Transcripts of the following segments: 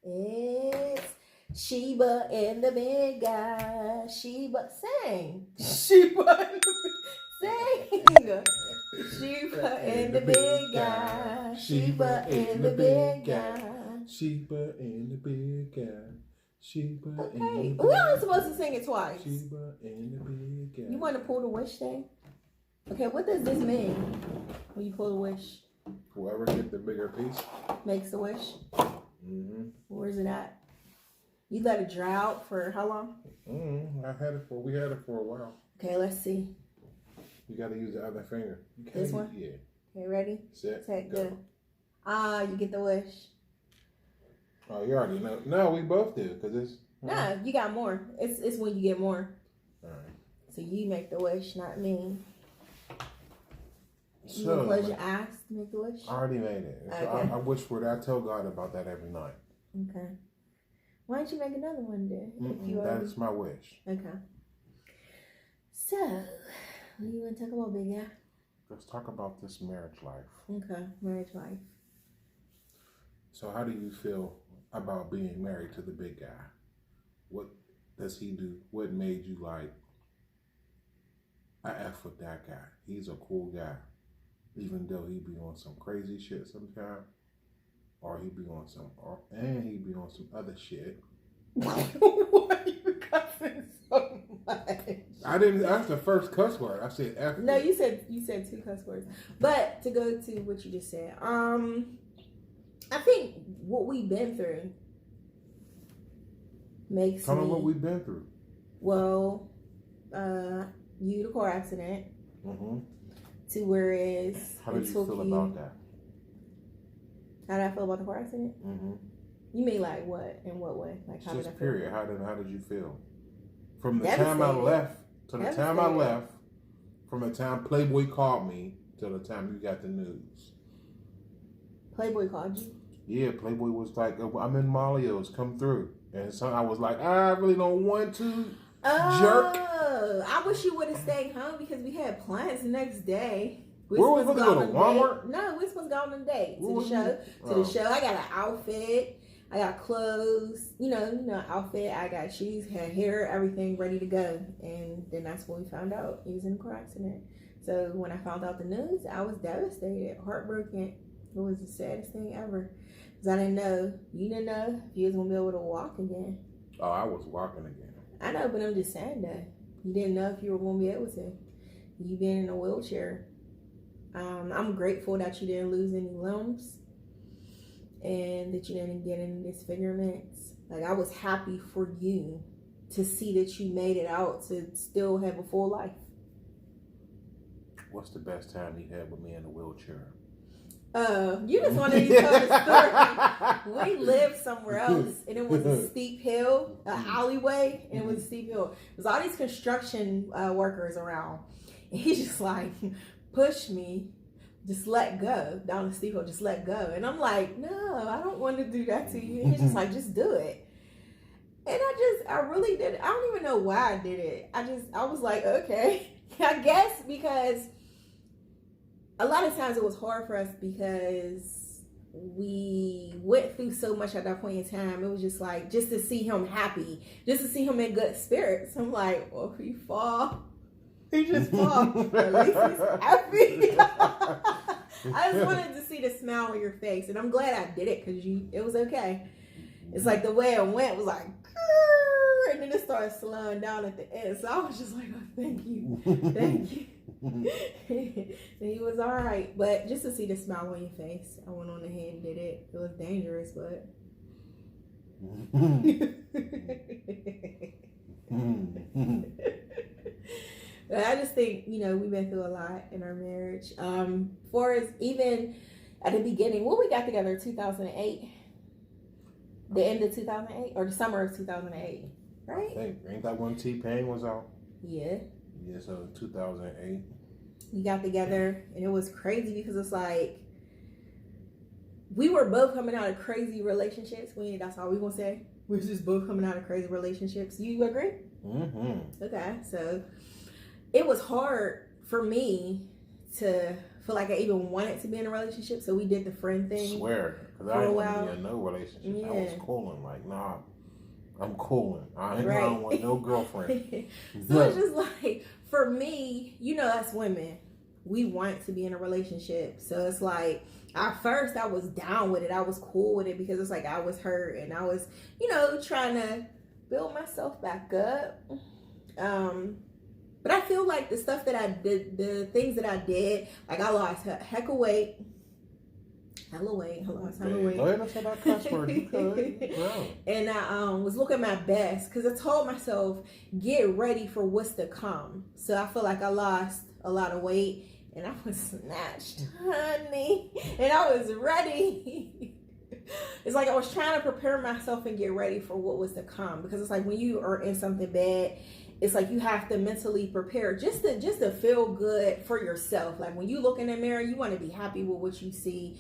It's Sheba and the Big Guy. Sheba, sing. Sheba and Sing. Sheba and the Big Guy. Sheba and the Big Guy. Sheba and the Big Guy. Sheba and the Okay, Big we only supposed to sing it twice. Sheba and the Big Guy. You want to pull the wish thing? Okay, what does this mean when you pull the wish? Whoever gets the bigger piece makes the wish. Mm-hmm. Where's it at? You let it dry out for how long? We had it for a while. Okay, let's see. You got to use the other finger. This one? Yeah. Okay, ready? Set, go. You get the wish. Oh, you already know. No, we both do, because it's... Nah, you got more. It's when you get more. All right. So you make the wish, not me. You So, close your eyes to make the wish? I already made it. So Okay. I wish for it. I tell God about that every night. Okay. Why don't you make another one then? That's my wish. Okay. So, what do you want to talk about, big guy? Let's talk about this marriage life. Okay, marriage life. So how do you feel about being married to the big guy? What does he do? What made you like, I F with that guy? He's a cool guy. Even though he be on some crazy shit sometimes. Or he be on some other shit. Why are you cussing so much? I didn't. That's the first cuss word. I said F. No, you said 2 cuss words. But to go to what you just said, I think what we've been through makes Tell me what we've been through. Well, you the car accident. Mm-hmm. To whereas how did you feel about that? How did I feel about the car accident? Mm-hmm. You mean like what? In what way? Like how just did I feel? Period. How did you feel? From the time I left to the time I left, from the time Playboy called me to the time you got the news. Playboy called you? Yeah, Playboy was like, I'm in Malio's, come through. And so I was like, I really don't want to. Jerk. I wish you would have stayed home because we had plans the next day. Where was we going to Walmart? No, we supposed to go on a date to the show. To the show, I got an outfit. I got clothes. You know, outfit. I got shoes, had hair, everything ready to go. And then that's when we found out he was in a car accident. So when I found out the news, I was devastated, heartbroken. It was the saddest thing ever. Because I didn't know. You didn't know if you was going to be able to walk again. Oh, I was walking again. I know, but I'm just saying that. You didn't know if you were going to be able to. You being in a wheelchair. I'm grateful that you didn't lose any limbs. And that you didn't get any disfigurements. Like, I was happy for you to see that you made it out to still have a full life. What's the best time you had with me in a wheelchair? You just wanted to tell the story. We lived somewhere else, and it was a steep hill, an alleyway, and it was a steep hill. There's all these construction workers around, and he just like pushed me, just let go down the steep hill, just let go. And I'm like, no, I don't want to do that to you. And he's just like, just do it. And I really did it. I don't even know why I did it. I was like, okay, I guess because a lot of times it was hard for us because we went through so much at that point in time. It was just like, just to see him happy, just to see him in good spirits. I'm like, well, if he fall, he just fall. At least he's happy. I just wanted to see the smile on your face. And I'm glad I did it because it was okay. It's like the way it went was like, and then it started slowing down at the end. So I was just like, oh, thank you. Thank you. And he was all right, but just to see the smile on your face, I went on ahead and did it. It was dangerous, but but I just think, we've been through a lot in our marriage. For us, even at the beginning, we got together in 2008, the end of 2008 or the summer of 2008, right? I think ain't that when T-Pain was out? Yeah. Yeah, so 2008. We got together and it was crazy because it's like we were both coming out of crazy relationships. That's all we gonna say. We're just both coming out of crazy relationships. You agree? Mm-hmm. Okay, so it was hard for me to feel like I even wanted to be in a relationship. So we did the friend thing. Swear, Because I didn't want to be in no relationship. Yeah. I was cooling. Like, nah, I'm cooling. I don't want no girlfriend. So it's just like, for me, us women, we want to be in a relationship. So it's like, at first I was down with it. I was cool with it because it's like I was hurt and I was, trying to build myself back up. But I feel like the stuff that I did, the things that I did, like I lost a heck of weight. Hella weight. Go ahead and say that cuss word. You could. And I was looking my best because I told myself, get ready for what's to come. So I feel like I lost a lot of weight and I was snatched, honey. And I was ready. It's like I was trying to prepare myself and get ready for what was to come. Because it's like when you are in something bad, it's like you have to mentally prepare just to feel good for yourself. Like when you look in the mirror, you want to be happy with what you see.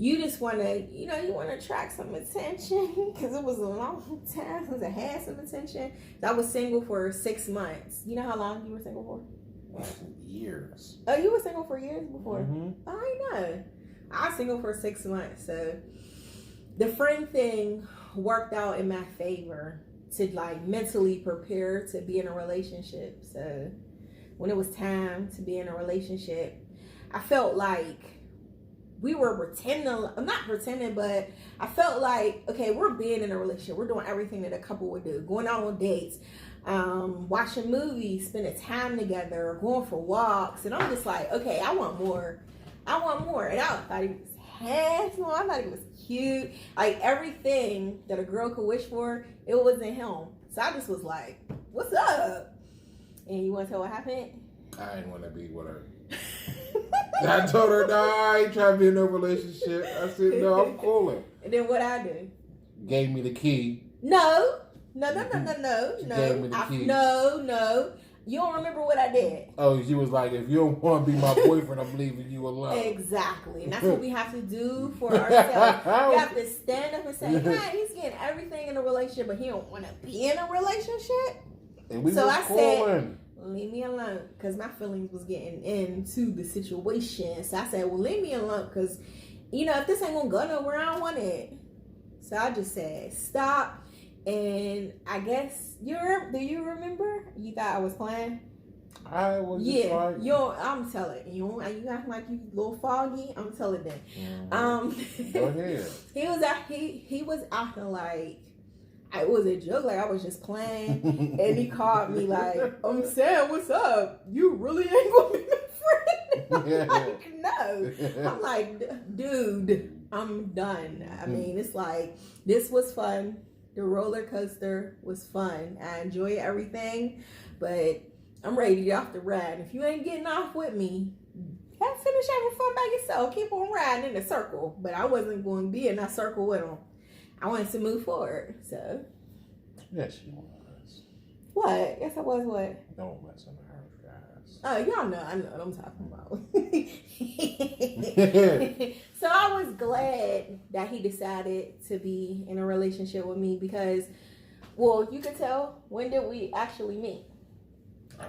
You just want to, you want to attract some attention because it was a long time. It had some attention. I was single for 6 months. You know how long you were single for? Years. Oh, you were single for years before? Mm-hmm. I know. I was single for 6 months. So the friend thing worked out in my favor to like mentally prepare to be in a relationship. So when it was time to be in a relationship, I felt like we were pretending. I'm not pretending, but I felt like, okay, we're being in a relationship. We're doing everything that a couple would do. Going out on dates, watching movies, spending time together, going for walks. And I'm just like, okay, I want more. And I thought he was handsome. I thought he was cute. Like everything that a girl could wish for, it was in him. So I just was like, what's up? And you want to tell what happened? I didn't want to be with her. I told her, no, I ain't trying to be in no relationship. I said, no, I'm cooling. And then what I do? Gave me the key. No. Gave me the key. No. You don't remember what I did. Oh, she was like, if you don't want to be my boyfriend, I'm leaving you alone. Exactly. And that's what we have to do for ourselves. We have to stand up and say, hey, he's getting everything in a relationship, but he don't want to be in a relationship. And we so I said, leave me alone, because my feelings was getting into the situation. So I said, well, leave me alone, because, if this ain't going to go nowhere, I don't want it. So I just said, stop. And I guess, do you remember? You thought I was playing? I was just like... I'm telling you. You act like you a little foggy. I'm telling them. Go ahead. He was acting like it was a joke, like I was just playing. And he called me like, I'm saying, what's up? You really ain't gonna be my friend? I'm like, no. I'm like, dude, I'm done. I mean, it's like, this was fun. The roller coaster was fun. I enjoyed everything, but I'm ready to get off the ride. If you ain't getting off with me, finish having fun by yourself. Keep on riding in a circle. But I wasn't going to be in that circle with him. I wanted to move forward, so. Yes, you was. What? Yes, I was what? Don't mess in the house, guys. Oh, y'all know. I know what I'm talking about. So I was glad that he decided to be in a relationship with me because, well, you could tell, when did we actually meet?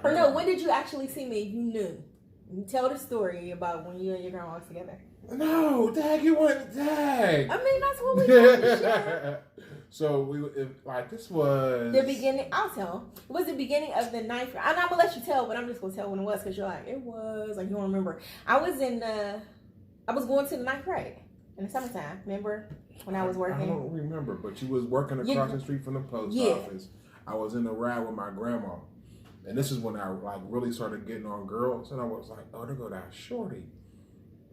Or no, when did you actually see me? You knew. You tell the story about when you and your grandma was together. No, Dag, you weren't Dag. I mean, that's what we did. So this was the beginning. I'll tell. It was the beginning of the 9th grade. I'm not gonna let you tell, but I'm just gonna tell when it was because you're like, it was like you don't remember. I was going to the 9th grade in the summertime. Remember when I was working? I don't remember, but you was working across the street from the post office. I was in the ride with my grandma, and this is when I really started getting on girls, and I was like, oh, there go that shorty.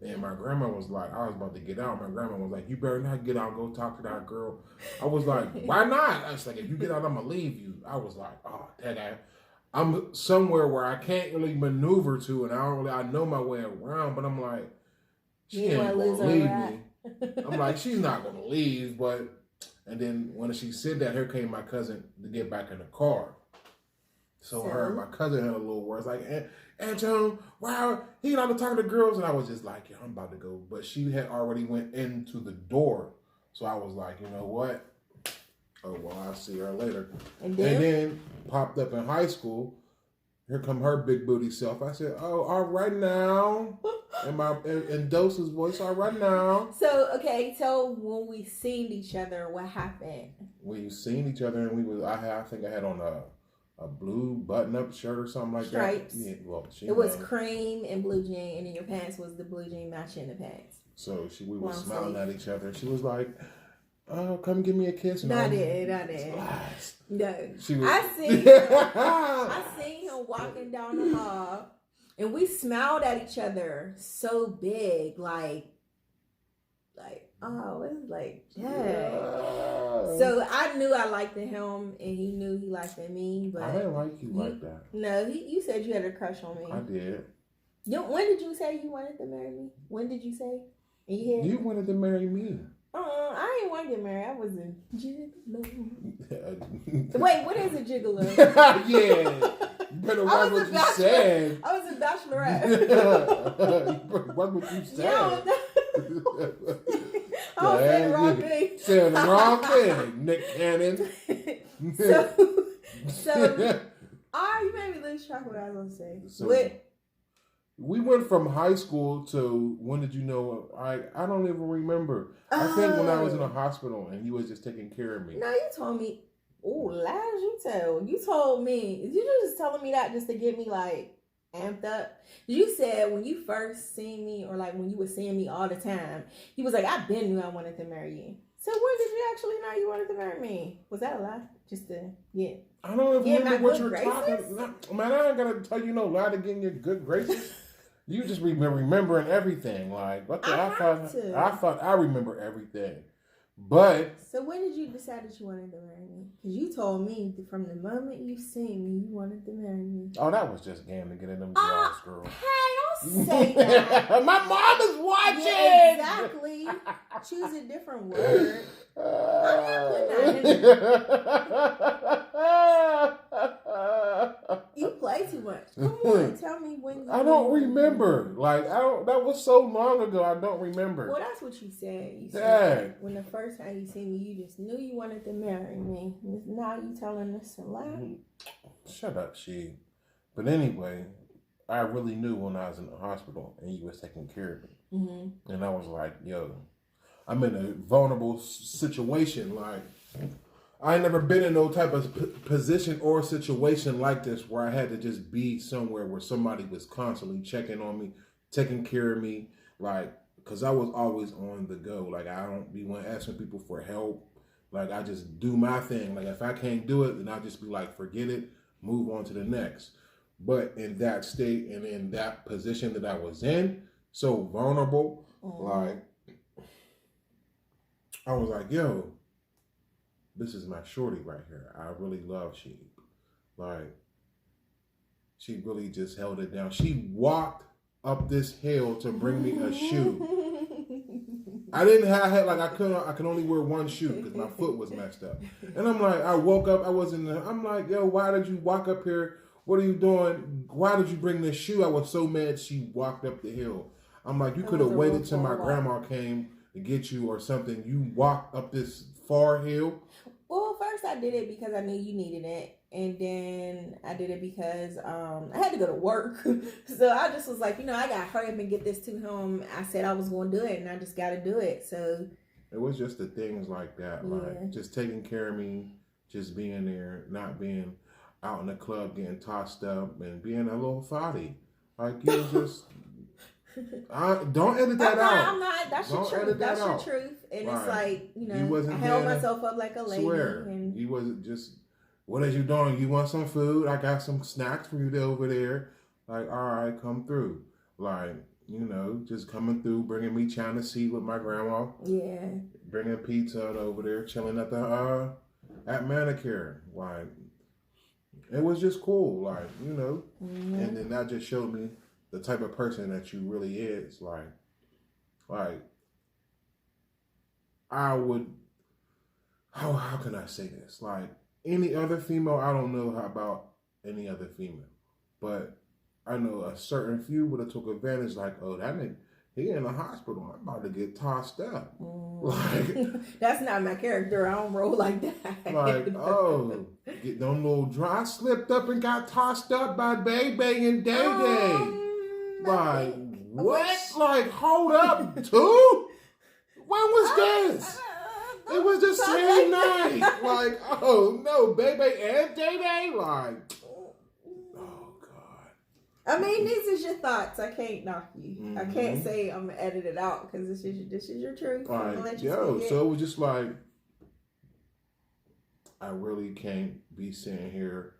And my grandma was like, I was about to get out. My grandma was like, you better not get out and go talk to that girl. I was like, why not? I was like, if you get out, I'm going to leave you. I was like, oh, Dad, I'm somewhere where I can't really maneuver to, and I know my way around, but I'm like, she ain't going to leave me. I'm like, she's not going to leave, and then when she said that, here came my cousin to get back in the car. So her and my cousin had a little words like, and John, wow, he not to talk to girls. And I was just like, yeah, I'm about to go. But she had already went into the door. So I was like, you know what? Oh, well, I'll see her later. And then popped up in high school. Here come her big booty self. I said, oh, all right now. and Dose's voice all right now. So okay, so when we seen each other, what happened? We seen each other, and I think I had on a blue button-up shirt or something like Stripes. that. Yeah, well, it was cream and blue jean, and then your pants was the blue jean matching the pants. So we were smiling at each other. She was like, "Oh, come give me a kiss." And I did. No, I seen him walking down the hall, and we smiled at each other so big, like. Oh, it was like, yeah. So I knew I liked him, and he knew he liked me. But I didn't like you like that. No, you said you had a crush on me. I did. When did you say you wanted to marry me? When did you say? You wanted to marry me. I ain't want to get married. I was a gigolo. Wait, what is a gigolo? Yeah. You better watch what you said. I was a bachelorette. You better watch what you said. I was saying the wrong thing. Saying the wrong thing, Nick Cannon. so you made me lose track of what I was going to say. So, we went from high school to when did you know? I don't even remember. I think when I was in the hospital and he was just taking care of me. No, you told me. Oh, lies you tell. You told me. You just telling me that just to get me like amped up. You said when you first seen me, or like when you were seeing me all the time, he was like, I been knew I wanted to marry you. So when did you actually know you wanted to marry me? Was that a lie? Just to get. I don't even remember what you're talking about. Man, I ain't gotta tell you no lie to get in your good graces. You just remembering everything. Like what the I thought I remember everything. But so when did you decide that you wanted to marry me? Because you told me from the moment you seen me, you wanted to marry me. Oh, that was just game to get in them drawers, girl. Hey, don't say that. My mom is watching. Yeah, exactly. Choose a different word. I'm not putting that in. You play too much. Come on, tell me when. I don't remember. That was so long ago. I don't remember. Well, that's what you said. You said when the first time you seen me, you just knew you wanted to marry me. Now you telling us a lie. Shut up, she. But anyway, I really knew when I was in the hospital and you was taking care of me, and I was like, yo, I'm in a vulnerable situation. Like, I ain't never been in no type of position or situation like this where I had to just be somewhere where somebody was constantly checking on me, taking care of me. Like, because I was always on the go. Like, I don't be one asking people for help. Like, I just do my thing. Like, if I can't do it, then I'll just be like, forget it, move on to the next. But in that state and in that position that I was in, so vulnerable, like, I was like, yo, this is my shorty right here. I really love she. Like, she really just held it down. She walked up this hill to bring me a shoe. I didn't have, like, I could only wear one shoe because my foot was messed up. And I'm like, I woke up, I'm like, yo, why did you walk up here? What are you doing? Why did you bring this shoe? I was so mad she walked up the hill. I'm like, you could have waited till my grandma came to get you or something. You walked up this far hill. Well, first I did it because I knew you needed it. And then I did it because I had to go to work. So I just was like, I got to hurry up and get this to him. I said I was going to do it, and I just got to do it. So it was just the things like that. Like, just taking care of me, just being there, not being out in the club getting tossed up and being a little thotty. Like, you just... don't edit that out. I'm not. That's your truth. That's your truth. And it's like, I held myself up like a lady. And he wasn't just, what are you doing? You want some food? I got some snacks for you over there. Like, all right, come through. Like, just coming through, bringing me China Sea with my grandma. Yeah. Bringing pizza over there, chilling at the at Manicure. Like, it was just cool. Like, and then that just showed me the type of person that you really is. Like I would, how can I say this? Like, any other female, I don't know about any other female, but I know a certain few would have took advantage. Like, oh, that nigga, he in the hospital, I'm about to get tossed up. Like, that's not my character. I don't roll like that. Like, oh, get them little dry, slipped up and got tossed up by Baby and Day Day. Like, what? Like, hold up, two? When was this? It was the same night. Like, oh no, baby and day. Like, oh God. I mean, these is your thoughts. I can't knock you. I can't say I'm gonna edit it out because this is your truth. Like, yo, so it was just like, I really can't be sitting here.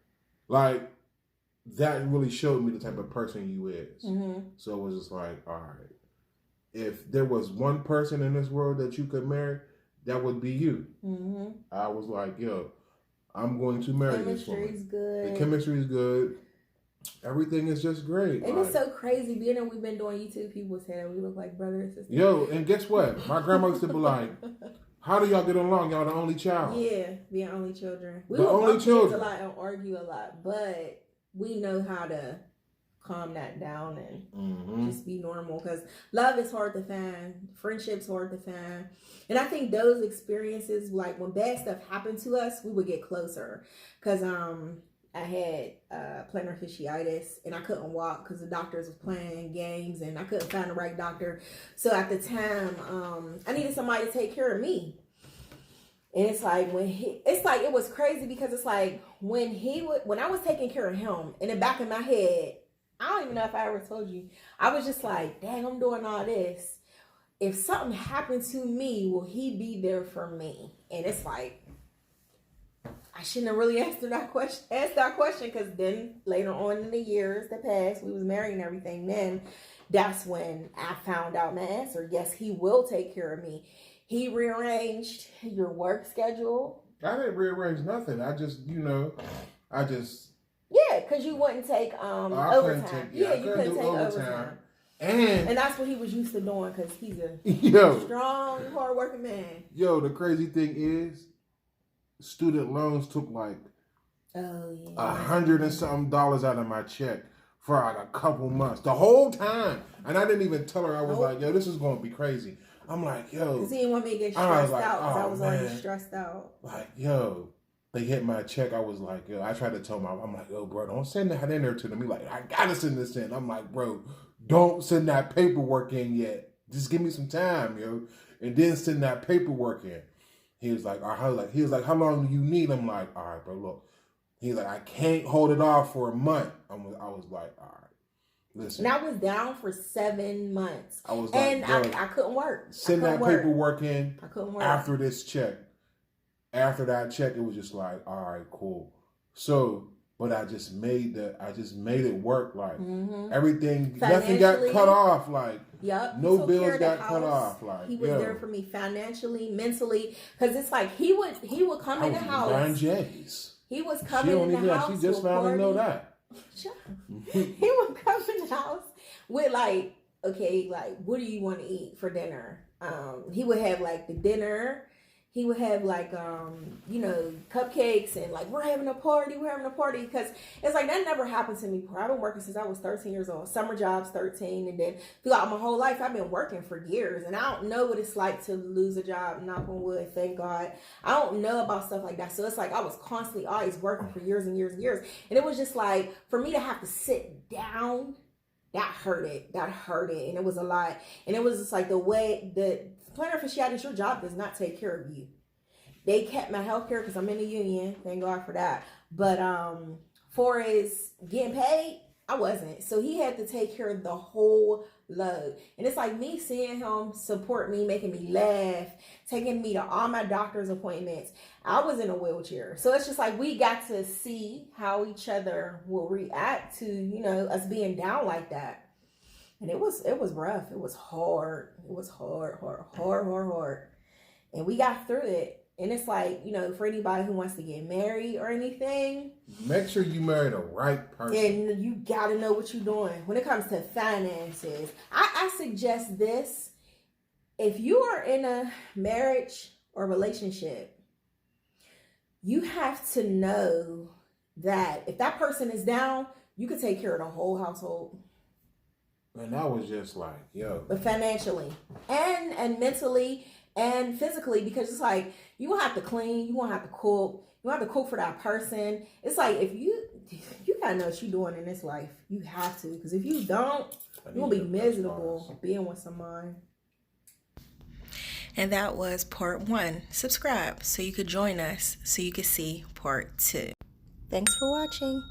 Like, that really showed me the type of person you is. So it was just like, all right, if there was one person in this world that you could marry, that would be you. I was like, yo, I'm going to marry this woman. Chemistry's good. The chemistry is good. Everything is just great. And it's so crazy. Being that we've been doing YouTube, people say that we look like brother and sister. Yo, and guess what? My grandma used to be like, how do y'all get along? Y'all the only child. Yeah, being only children. We the only children. A lot and argue a lot, but we know how to calm that down and just be normal, because love is hard to find, friendship's hard to find, and I think those experiences, like when bad stuff happened to us, we would get closer, because I had plantar fasciitis and I couldn't walk because the doctors was playing games and I couldn't find the right doctor. So at the time, I needed somebody to take care of me. And it's like it was crazy, because it's like when I was taking care of him, in the back of my head, I don't even know if I ever told you, I was just like, dang, I'm doing all this. If something happened to me, will he be there for me? And it's like, I shouldn't have really asked that question, because then later on in the years that passed, we was married and everything, then that's when I found out my answer. Yes, he will take care of me. He rearranged your work schedule. I didn't rearrange nothing. I just, Yeah, because you wouldn't take overtime. You couldn't take overtime. And that's what he was used to doing, because he's a strong, hard-working man. Yo, the crazy thing is, student loans took like $100 and something out of my check for like a couple months, the whole time. And I didn't even tell her. I was like, yo, this is going to be crazy. I'm like, yo. Because he didn't want me to get stressed out, because I was already stressed out. Like, yo, they hit my check. I was like, yo, I tried to tell I'm like, yo, bro, don't send that in there to them. He like, I got to send this in. I'm like, bro, don't send that paperwork in yet. Just give me some time, yo. And then send that paperwork in. He was like, how long do you need? I'm like, all right, bro, look. He's like, I can't hold it off for a month. I was like, all right, listen. And I was down for 7 months. I was like, and I couldn't work. Send that paperwork in. I couldn't work. After this check. After that check, it was just like, all right, cool. So, but I just made it work. Like everything, nothing got cut off. Like, no bills got cut off. Like, he was there for me financially, mentally, because it's like he would come in the house. Buying J's. He was coming in the house. She just finally know that. He would come in the house with like, okay, like, what do you want to eat for dinner? He would have like the dinner. He would have like, cupcakes and like, we're having a party, because it's like, that never happened to me before. I've been working since I was 13 years old. Summer jobs, 13. And then throughout my whole life, I've been working for years. And I don't know what it's like to lose a job, knock on wood, thank God. I don't know about stuff like that. So it's like, I was constantly always working for years and years and years. And it was just like, for me to have to sit down, that hurted. And it was a lot. And it was just like the way that plantar fasciitis, your job does not take care of you. They kept my health care because I'm in the union. Thank God for that. But for as getting paid, I wasn't. So he had to take care of the whole load. And it's like me seeing him support me, making me laugh, taking me to all my doctor's appointments. I was in a wheelchair. So it's just like we got to see how each other will react to, us being down like that. And it was rough. It was hard. It was hard. And we got through it. And it's like, for anybody who wants to get married or anything, make sure you marry the right person. And you got to know what you're doing. When it comes to finances, I suggest this. If you are in a marriage or relationship, you have to know that if that person is down, you can take care of the whole household. And I was just like, yo. But financially and mentally and physically, because it's like, you won't have to clean, you won't have to cook, you won't have to cook for that person. It's like, if you gotta know what you're doing in this life. You have to, because if you don't, you're gonna be miserable being with someone. And that was part 1. Subscribe so you could join us so you could see part 2. Thanks for watching.